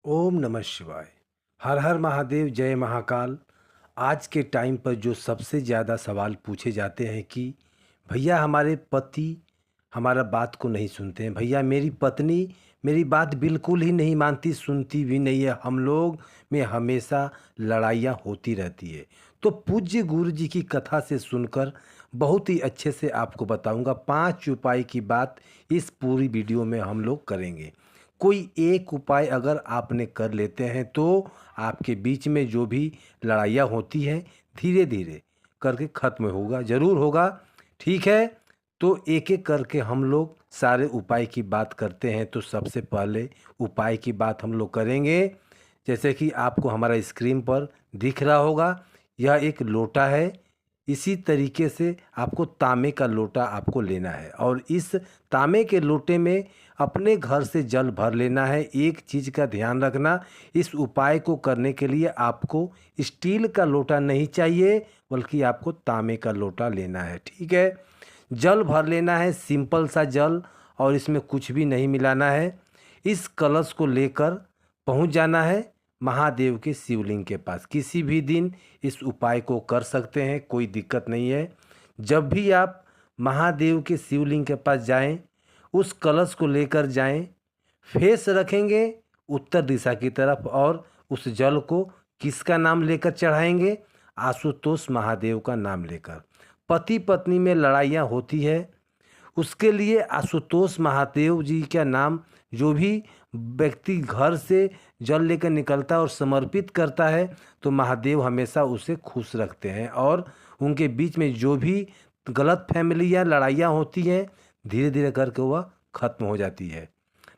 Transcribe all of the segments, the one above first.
ओम नमः शिवाय। हर हर महादेव, जय महाकाल। आज के टाइम पर जो सबसे ज़्यादा सवाल पूछे जाते हैं कि भैया हमारे पति हमारा बात को नहीं सुनते हैं, भैया मेरी पत्नी मेरी बात बिल्कुल ही नहीं मानती, सुनती भी नहीं है, हम लोग में हमेशा लड़ाइयाँ होती रहती है। तो पूज्य गुरु जी की कथा से सुनकर बहुत ही अच्छे से आपको बताऊंगा। 5 उपाय की बात इस पूरी वीडियो में हम लोग करेंगे। कोई एक उपाय अगर आपने कर लेते हैं तो आपके बीच में जो भी लड़ाइयाँ होती हैं धीरे धीरे करके ख़त्म होगा, ज़रूर होगा। ठीक है, तो एक एक करके हम लोग सारे उपाय की बात करते हैं। तो सबसे पहले उपाय की बात हम लोग करेंगे। जैसे कि आपको हमारा स्क्रीन पर दिख रहा होगा, यह एक लोटा है। इसी तरीके से आपको तांबे का लोटा आपको लेना है और इस तांबे के लोटे में अपने घर से जल भर लेना है। एक चीज़ का ध्यान रखना, इस उपाय को करने के लिए आपको स्टील का लोटा नहीं चाहिए, बल्कि आपको तांबे का लोटा लेना है। ठीक है, जल भर लेना है, सिंपल सा जल, और इसमें कुछ भी नहीं मिलाना है। इस कलश को लेकर पहुंच जाना है महादेव के शिवलिंग के पास। किसी भी दिन इस उपाय को कर सकते हैं, कोई दिक्कत नहीं है। जब भी आप महादेव के शिवलिंग के पास जाएं, उस कलश को लेकर जाएं, फेस रखेंगे उत्तर दिशा की तरफ और उस जल को किसका नाम लेकर चढ़ाएंगे? आशुतोष महादेव का नाम लेकर। पति पत्नी में लड़ाइयाँ होती है, उसके लिए आशुतोष महादेव जी का नाम जो भी व्यक्ति घर से जल लेकर निकलता है और समर्पित करता है, तो महादेव हमेशा उसे खुश रखते हैं और उनके बीच में जो भी गलत फैमिली या लड़ाइयाँ होती हैं धीरे धीरे करके वह खत्म हो जाती है।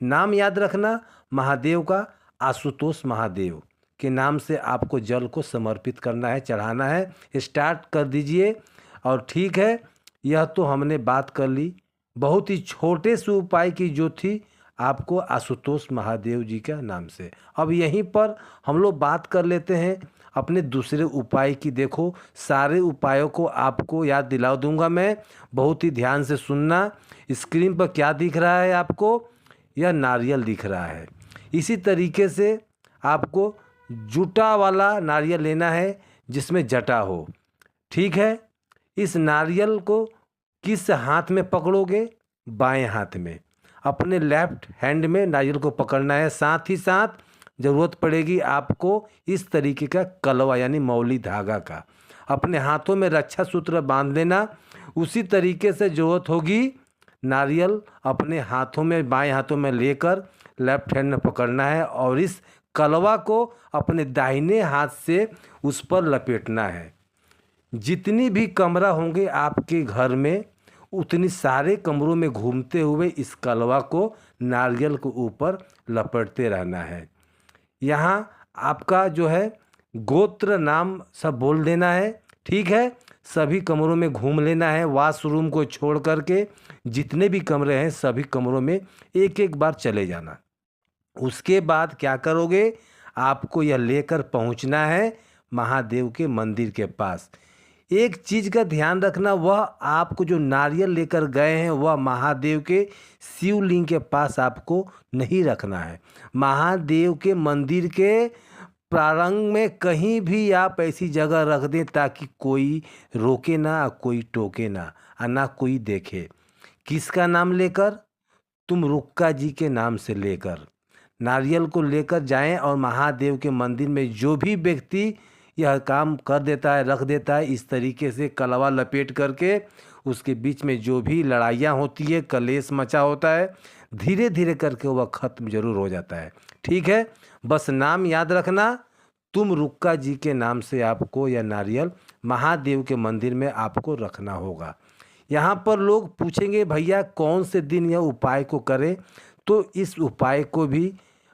नाम याद रखना महादेव का, आशुतोष महादेव के नाम से आपको जल को समर्पित करना है, चढ़ाना है। स्टार्ट कर दीजिए। और ठीक है, यह तो हमने बात कर ली बहुत ही छोटे से उपाय की जो थी आपको आशुतोष महादेव जी का नाम से। अब यहीं पर हम लोग बात कर लेते हैं अपने दूसरे उपाय की। देखो, सारे उपायों को आपको याद दिला दूंगा मैं, बहुत ही ध्यान से सुनना। स्क्रीन पर क्या दिख रहा है आपको? यह नारियल दिख रहा है। इसी तरीके से आपको जूटा वाला नारियल लेना है जिसमें जटा हो। ठीक है, इस नारियल को किस हाथ में पकड़ोगे? बाएं हाथ में। अपने लेफ्ट हैंड में नारियल को पकड़ना है। साथ ही साथ ज़रूरत पड़ेगी आपको इस तरीके का कलवा यानी मौली धागा का। अपने हाथों में रक्षा सूत्र बांध लेना। उसी तरीके से ज़रूरत होगी नारियल अपने हाथों में, बाएं हाथों में लेकर लेफ्ट हैंड में पकड़ना है और इस कलवा को अपने दाहिने हाथ से उस पर लपेटना है। जितनी भी कमरा होंगे आपके घर में, उतनी सारे कमरों में घूमते हुए इस कलवा को नारियल के ऊपर लपेटते रहना है। यहाँ आपका जो है गोत्र नाम सब बोल देना है। ठीक है, सभी कमरों में घूम लेना है। वॉशरूम को छोड़ करके जितने भी कमरे हैं सभी कमरों में एक एक बार चले जाना। उसके बाद क्या करोगे? आपको यह लेकर पहुंचना है महादेव के मंदिर के पास। एक चीज़ का ध्यान रखना, वह आपको जो नारियल लेकर गए हैं वह महादेव के शिवलिंग के पास आपको नहीं रखना है। महादेव के मंदिर के प्रांगण में कहीं भी आप ऐसी जगह रख दें ताकि कोई रोके ना, कोई टोके ना और ना कोई देखे। किसका नाम लेकर? तुम रुक्का जी के नाम से लेकर नारियल को लेकर जाएं और महादेव के मंदिर में जो भी व्यक्ति यह काम कर देता है, रख देता है इस तरीके से कलवा लपेट करके, उसके बीच में जो भी लड़ाइयाँ होती है, कलेश मचा होता है, धीरे धीरे करके वह ख़त्म जरूर हो जाता है। ठीक है, बस नाम याद रखना, तुम रुक्का जी के नाम से आपको यह नारियल महादेव के मंदिर में आपको रखना होगा। यहाँ पर लोग पूछेंगे भैया कौन से दिन यह उपाय को करें? तो इस उपाय को भी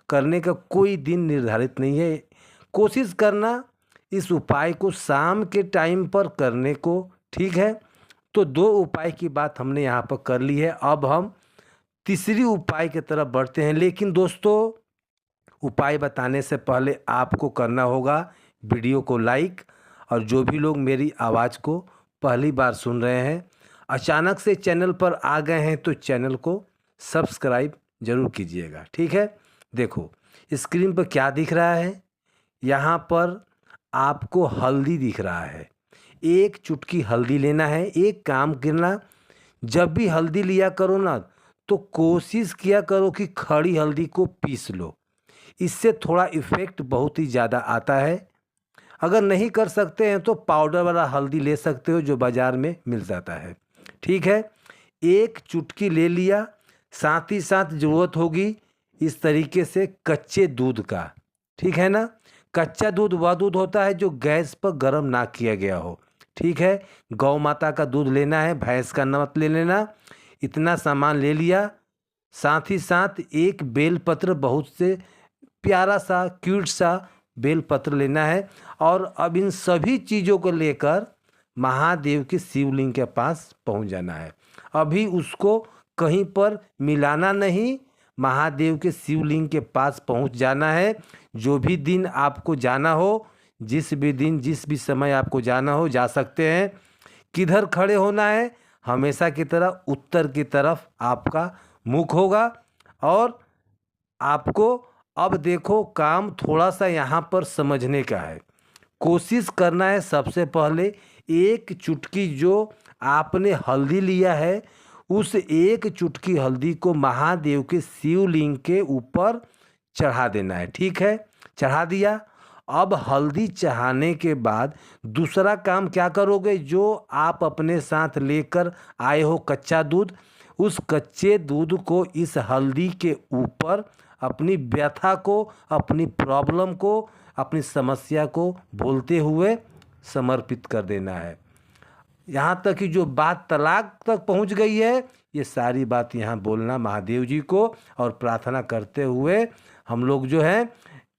करने का कोई दिन निर्धारित नहीं है। कोशिश करना इस उपाय को शाम के टाइम पर करने को। ठीक है, तो 2 उपाय की बात हमने यहाँ पर कर ली है। अब हम तीसरी उपाय की तरफ बढ़ते हैं। लेकिन दोस्तों, उपाय बताने से पहले आपको करना होगा वीडियो को लाइक, और जो भी लोग मेरी आवाज़ को पहली बार सुन रहे हैं, अचानक से चैनल पर आ गए हैं, तो चैनल को सब्सक्राइब ज़रूर कीजिएगा। ठीक है, देखो स्क्रीन पर क्या दिख रहा है? यहाँ पर आपको हल्दी दिख रहा है। एक चुटकी हल्दी लेना है। एक काम करना, जब भी हल्दी लिया करो ना, तो कोशिश किया करो कि खड़ी हल्दी को पीस लो। इससे थोड़ा इफ़ेक्ट बहुत ही ज़्यादा आता है। अगर नहीं कर सकते हैं तो पाउडर वाला हल्दी ले सकते हो जो बाज़ार में मिल जाता है। ठीक है, एक चुटकी ले लिया। साथ ही साथ ज़रूरत होगी इस तरीके से कच्चे दूध का। ठीक है ना? कच्चा दूध वह दूध होता है जो गैस पर गर्म ना किया गया हो। ठीक है, गौ माता का दूध लेना है, भैंस का मत ले लेना। इतना सामान ले लिया। साथ ही साथ एक बेलपत्र, बहुत से प्यारा सा क्यूट सा बेलपत्र लेना है। और अब इन सभी चीज़ों को लेकर महादेव के शिवलिंग के पास पहुंच जाना है। अभी उसको कहीं पर मिलाना नहीं, महादेव के शिवलिंग के पास पहुंच जाना है। जो भी दिन आपको जाना हो, जिस भी दिन जिस भी समय आपको जाना हो जा सकते हैं। किधर खड़े होना है? हमेशा की तरह उत्तर की तरफ आपका मुख होगा। और आपको अब देखो, काम थोड़ा सा यहाँ पर समझने का है। कोशिश करना है सबसे पहले, एक चुटकी जो आपने हल्दी लिया है, उस एक चुटकी हल्दी को महादेव के शिवलिंग के ऊपर चढ़ा देना है। ठीक है, चढ़ा दिया। अब हल्दी चढ़ाने के बाद दूसरा काम क्या करोगे? जो आप अपने साथ लेकर आए हो कच्चा दूध, उस कच्चे दूध को इस हल्दी के ऊपर अपनी व्यथा को, अपनी प्रॉब्लम को, अपनी समस्या को बोलते हुए समर्पित कर देना है। यहाँ तक कि जो बात तलाक तक पहुँच गई है, ये सारी बात यहाँ बोलना महादेव जी को, और प्रार्थना करते हुए हम लोग जो है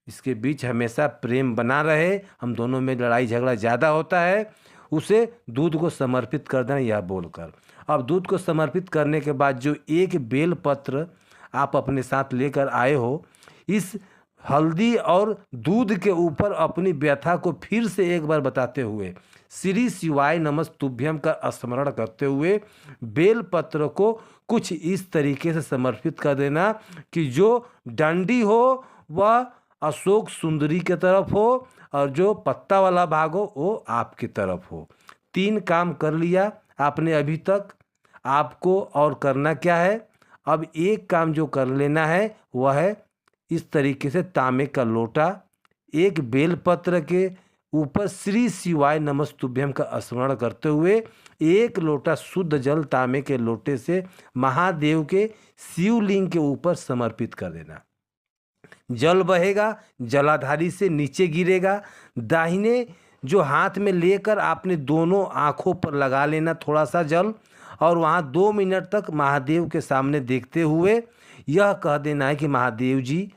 इसके बीच हमेशा प्रेम बना रहे। हम दोनों में लड़ाई झगड़ा ज़्यादा होता है, उसे दूध को समर्पित कर देना, यह बोलकर। अब दूध को समर्पित करने के बाद जो एक बेल पत्र आप अपने साथ लेकर आए हो, इस हल्दी और दूध के ऊपर अपनी व्यथा को फिर से एक बार बताते हुए, श्री शिवाय नमस्तुभ्यम का स्मरण करते हुए बेल पत्र को कुछ इस तरीके से समर्पित कर देना कि जो डंडी हो वह अशोक सुंदरी के तरफ हो, और जो पत्ता वाला भाग हो वो आपकी तरफ हो। 3 काम कर लिया आपने अभी तक। आपको और करना क्या है? अब एक काम जो कर लेना है वह है इस तरीके से तांबे का लोटा, एक बेलपत्र के ऊपर श्री शिवाय नमस्तुभ्यम का स्मरण करते हुए एक लोटा शुद्ध जल तांबे के लोटे से महादेव के शिवलिंग के ऊपर समर्पित कर देना। जल बहेगा, जलाधारी से नीचे गिरेगा। दाहिने जो हाथ में लेकर आपने दोनों आँखों पर लगा लेना थोड़ा सा जल, और वहाँ 2 मिनट तक महादेव के सामने देखते हुए यह कह देना है कि महादेव जी,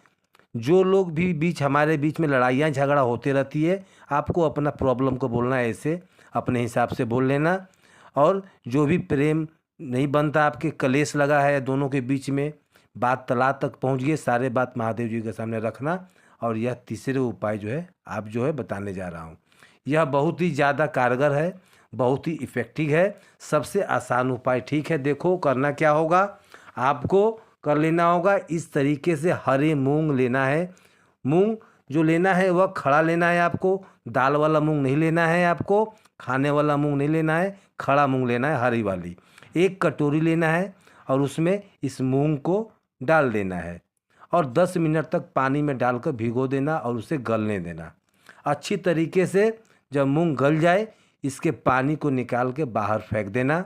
जो लोग भी हमारे बीच में लड़ाइयाँ झगड़ा होते रहती है, आपको अपना प्रॉब्लम को बोलना है, ऐसे अपने हिसाब से बोल लेना। और जो भी प्रेम नहीं बनता, आपके कलेश लगा है दोनों के बीच में, बात तलाक तक पहुंच गई, सारे बात महादेव जी के सामने रखना। और यह तीसरे उपाय जो है आप जो है बताने जा रहा हूं, यह बहुत ही ज़्यादा कारगर है, बहुत ही इफ़ेक्टिव है, सबसे आसान उपाय। ठीक है, देखो करना क्या होगा, आपको कर लेना होगा इस तरीके से। हरे मूंग लेना है। मूंग जो लेना है वह खड़ा लेना है आपको, दाल वाला मूंग नहीं लेना है आपको, खाने वाला मूंग नहीं लेना है, खड़ा मूंग लेना है, हरी वाली। एक कटोरी लेना है और उसमें इस मूंग को डाल देना है, और 10 मिनट तक पानी में डालकर भिगो देना और उसे गलने देना अच्छी तरीके से। जब मूंग गल जाए, इसके पानी को निकाल के बाहर फेंक देना।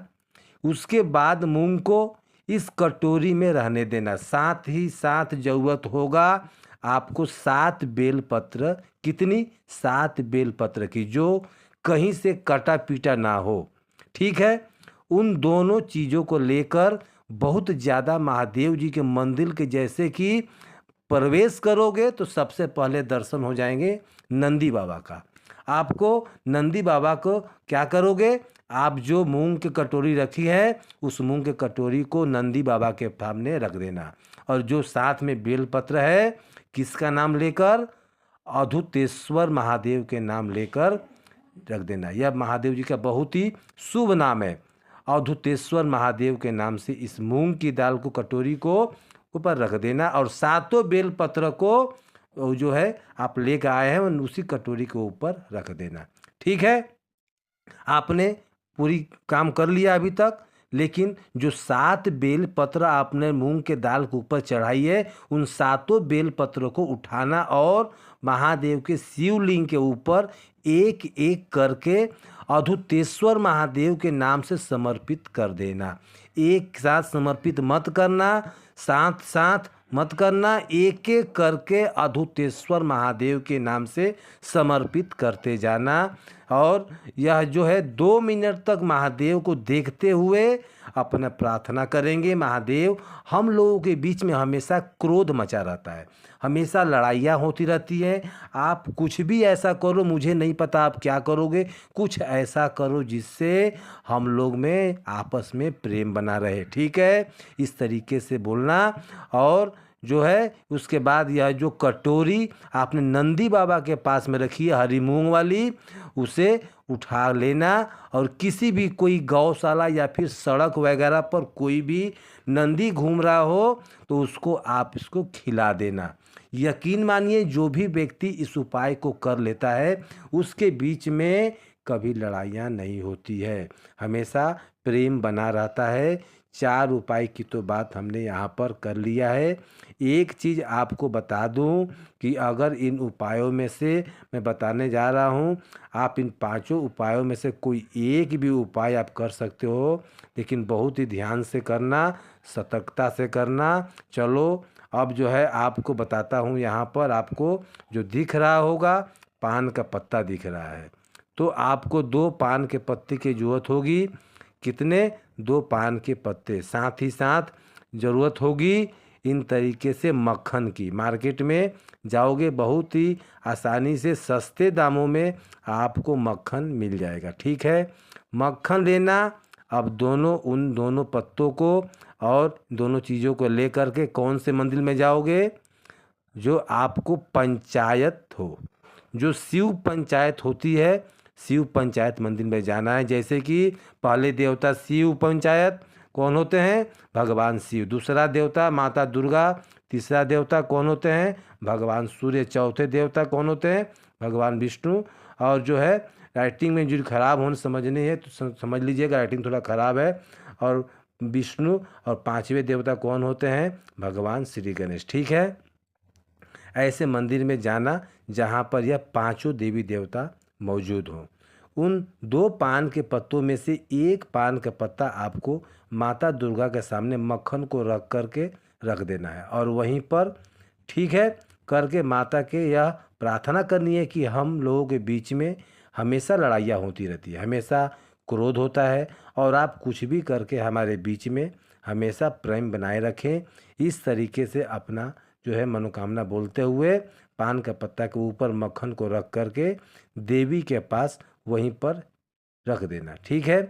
उसके बाद मूंग को इस कटोरी में रहने देना। साथ ही साथ ज़रूरत होगा आपको 7 बेलपत्र, कितनी? 7 बेलपत्र की, जो कहीं से कटा पीटा ना हो। ठीक है, उन दोनों चीज़ों को लेकर बहुत ज़्यादा महादेव जी के मंदिर के जैसे कि प्रवेश करोगे तो सबसे पहले दर्शन हो जाएंगे नंदी बाबा का। आपको नंदी बाबा को क्या करोगे, आप जो मूंग की कटोरी रखी है उस मूंग की कटोरी को नंदी बाबा के सामने रख देना, और जो साथ में बेलपत्र है किसका नाम लेकर? अधूतेश्वर महादेव के नाम लेकर रख देना। यह महादेव जी का बहुत ही शुभ नाम है। अवधूतेश्वर महादेव के नाम से इस मूंग की दाल को, कटोरी को ऊपर रख देना, और 7 बेलपत्र को वो जो है आप लेकर आए हैं उसी कटोरी के ऊपर रख देना। ठीक है, आपने पूरी काम कर लिया अभी तक, लेकिन जो 7 बेल पत्र आपने मूंग के दाल के ऊपर चढ़ाई है, उन 7 बेल पत्रों को उठाना और महादेव के शिवलिंग के ऊपर एक एक करके अधुतेश्वर महादेव के नाम से समर्पित कर देना। एक साथ समर्पित मत करना, साथ साथ मत करना, एक एक करके अधुतेश्वर महादेव के नाम से समर्पित करते जाना। और यह जो है 2 मिनट तक महादेव को देखते हुए अपना प्रार्थना करेंगे। महादेव, हम लोगों के बीच में हमेशा क्रोध मचा रहता है, हमेशा लड़ाइयाँ होती रहती हैं। आप कुछ भी ऐसा करो, मुझे नहीं पता आप क्या करोगे, कुछ ऐसा करो जिससे हम लोग में आपस में प्रेम बना रहे। ठीक है, इस तरीके से बोलना। और जो है उसके बाद यह जो कटोरी आपने नंदी बाबा के पास में रखी है हरी मूंग वाली, उसे उठा लेना और किसी भी कोई गौशाला या फिर सड़क वगैरह पर कोई भी नंदी घूम रहा हो तो उसको आप इसको खिला देना। यकीन मानिए, जो भी व्यक्ति इस उपाय को कर लेता है उसके बीच में कभी लड़ाइयाँ नहीं होती है, हमेशा प्रेम बना रहता है। 4 उपाय की तो बात हमने यहाँ पर कर लिया है। एक चीज़ आपको बता दूं कि अगर इन उपायों में से मैं बताने जा रहा हूँ, आप इन 5 उपायों में से कोई एक भी उपाय आप कर सकते हो, लेकिन बहुत ही ध्यान से करना, सतर्कता से करना। चलो अब जो है आपको बताता हूँ। यहाँ पर आपको जो दिख रहा होगा, पान का पत्ता दिख रहा है, तो आपको 2 पान के पत्ते की ज़रूरत होगी। कितने? 2 पान के पत्ते। साथ ही साथ ज़रूरत होगी इन तरीके से मक्खन की। मार्केट में जाओगे, बहुत ही आसानी से सस्ते दामों में आपको मक्खन मिल जाएगा। ठीक है, मक्खन लेना। अब उन दोनों पत्तों को और दोनों चीज़ों को ले करके कौन से मंदिर में जाओगे? जो आपको पंचायत हो, जो शिव पंचायत होती है, शिव पंचायत मंदिर में जाना है। जैसे कि पहले देवता शिव पंचायत कौन होते हैं? भगवान शिव। दूसरा देवता माता दुर्गा। तीसरा देवता कौन होते हैं? भगवान सूर्य। चौथे देवता कौन होते हैं? भगवान विष्णु। और जो है राइटिंग में जो खराब होने समझनी है तो समझ लीजिएगा, राइटिंग थोड़ा ख़राब है। और विष्णु। और 5वें देवता कौन होते हैं? भगवान श्री गणेश। ठीक है, ऐसे मंदिर में जाना जहाँ पर यह 5 देवी देवता मौजूद हों। उन 2 पान के पत्तों में से एक पान का पत्ता आपको माता दुर्गा के सामने मक्खन को रख करके रख देना है और वहीं पर, ठीक है, करके माता के यह प्रार्थना करनी है कि हम लोगों के बीच में हमेशा लड़ाइयाँ होती रहती है, हमेशा क्रोध होता है, और आप कुछ भी करके हमारे बीच में हमेशा प्रेम बनाए रखें। इस तरीके से अपना जो है मनोकामना बोलते हुए पान का पत्ता के ऊपर मक्खन को रख करके देवी के पास वहीं पर रख देना। ठीक है,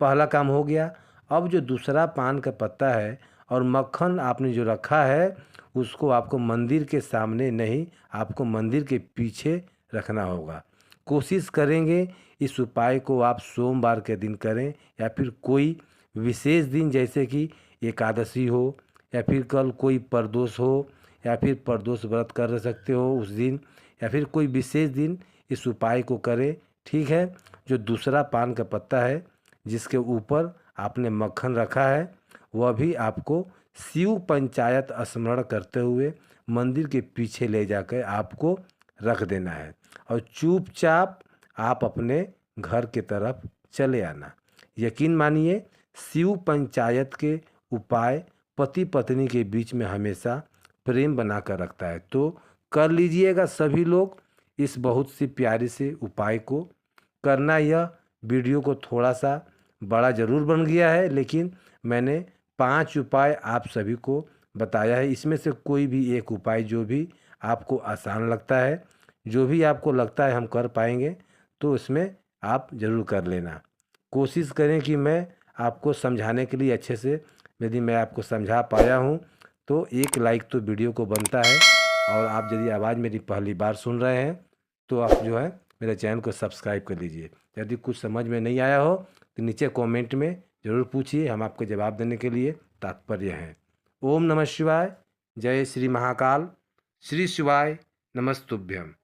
पहला काम हो गया। अब जो दूसरा पान का पत्ता है और मक्खन आपने जो रखा है, उसको आपको मंदिर के सामने नहीं, आपको मंदिर के पीछे रखना होगा। कोशिश करेंगे इस उपाय को आप सोमवार के दिन करें या फिर कोई विशेष दिन, जैसे कि एकादशी हो या फिर कल कोई प्रदोष हो या फिर प्रदोष व्रत कर सकते हो उस दिन, या फिर कोई विशेष दिन इस उपाय को करें। ठीक है, जो दूसरा पान का पत्ता है जिसके ऊपर आपने मक्खन रखा है, वह भी आपको शिव पंचायत स्मरण करते हुए मंदिर के पीछे ले जाकर आपको रख देना है और चुपचाप आप अपने घर के तरफ चले आना। यकीन मानिए, शिव पंचायत के उपाय पति पत्नी के बीच में हमेशा प्रेम बनाकर रखता है। तो कर लीजिएगा सभी लोग इस बहुत सी प्यारी से उपाय को करना। यह वीडियो को थोड़ा सा बड़ा ज़रूर बन गया है, लेकिन मैंने 5 उपाय आप सभी को बताया है। इसमें से कोई भी एक उपाय जो भी आपको आसान लगता है, जो भी आपको लगता है हम कर पाएंगे, तो इसमें आप ज़रूर कर लेना। कोशिश करें कि मैं आपको समझाने के लिए अच्छे से, यदि मैं आपको समझा पाया हूँ तो एक लाइक तो वीडियो को बनता है। और आप यदि आवाज़ मेरी पहली बार सुन रहे हैं तो आप जो है मेरे चैनल को सब्सक्राइब कर लीजिए। यदि कुछ समझ में नहीं आया हो तो नीचे कमेंट में ज़रूर पूछिए, हम आपको जवाब देने के लिए तात्पर्य हैं। ओम नमः शिवाय। जय श्री महाकाल। श्री शिवाय नमस्तुभ्यम।